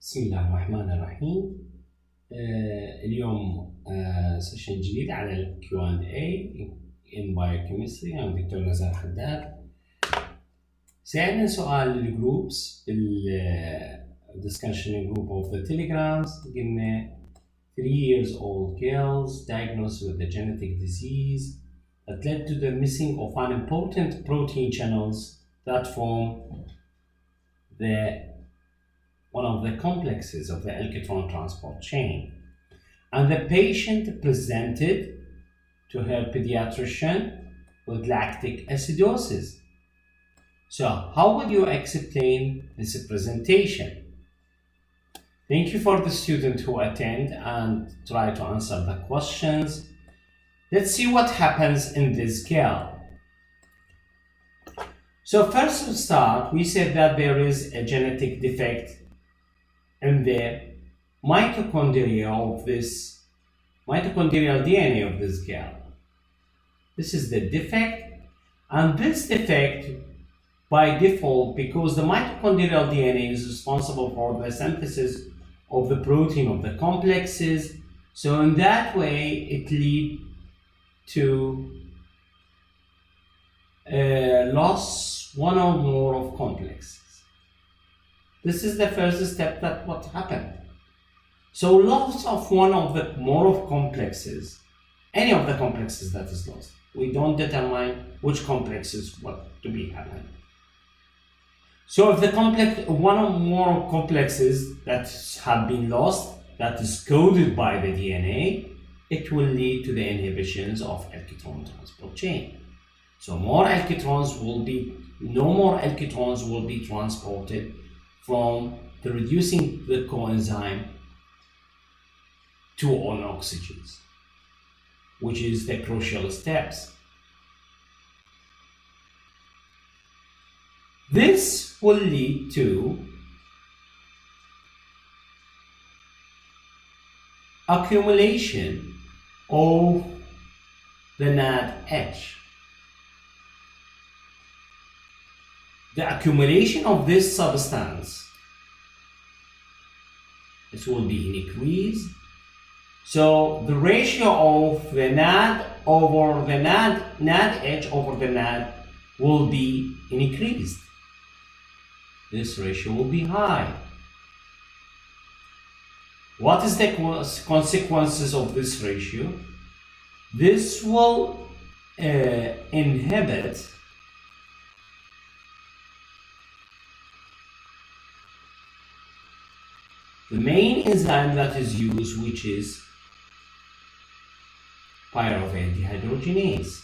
بسم الله الرحمن الرحيم. اليوم سيشن جديد على ال Q&A in biochemistry. أنا دكتور نزار حداد. سألنا سؤال للجروبس discussion group of the telegrams. قلنا 3 years old girls diagnosed with a genetic disease that led to the missing of an important protein channels that form one of the complexes of the electron transport chain. And the patient presented to her pediatrician with lactic acidosis. So how would you explain this presentation? Thank you for the student who attend and try to answer the questions. Let's see what happens in this girl. So first to start, we said that there is a genetic defect in the mitochondrial DNA of this girl. This is the defect, and this defect by default, because the mitochondrial DNA is responsible for the synthesis of the protein of the complexes, so in that way it leads to loss one or more of complexes. This is the first step that what happened. So loss of one of the more of complexes, any of the complexes that is lost. We don't determine which complexes what to be happening. So if the one or more complexes that have been lost, that is coded by the DNA, it will lead to the inhibitions of electron transport chain. So no more electrons will be transported from the reducing the coenzyme to on oxygens, which is the crucial steps. This will lead to accumulation of the NADH. The accumulation of this substance, it will be increased. So the ratio of the NAD over the NADH over the NAD will be increased. This ratio will be high. What is the consequences of this ratio? This will inhibit the main enzyme that is used, which is pyruvate dehydrogenase,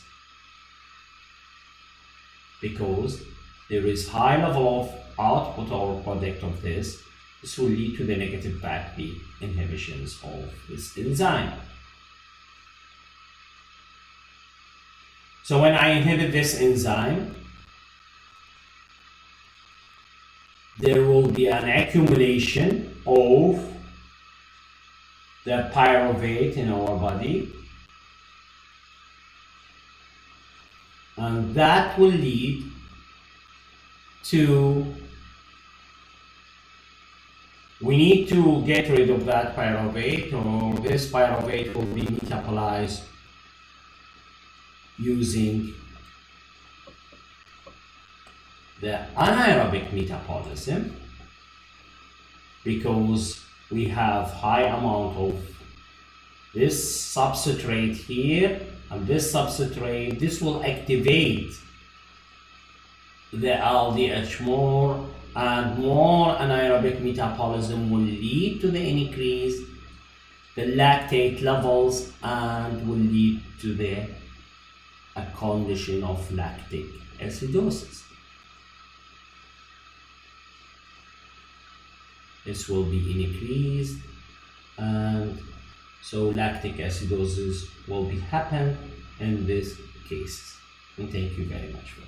because there is high level of output or product of this. This will lead to the negative backbeat inhibitions of this enzyme. So when I inhibit this enzyme, there will be an accumulation of the pyruvate in our body, and that will lead to we need to get rid of that pyruvate, or this pyruvate will be metabolized using the anaerobic metabolism, because we have high amount of this substrate here and this substrate. This will activate the LDH more, and more anaerobic metabolism will lead to the increase the lactate levels and will lead to a condition of lactic acidosis. This will be increased, and so lactic acidosis will be happen in this case. And thank you very much for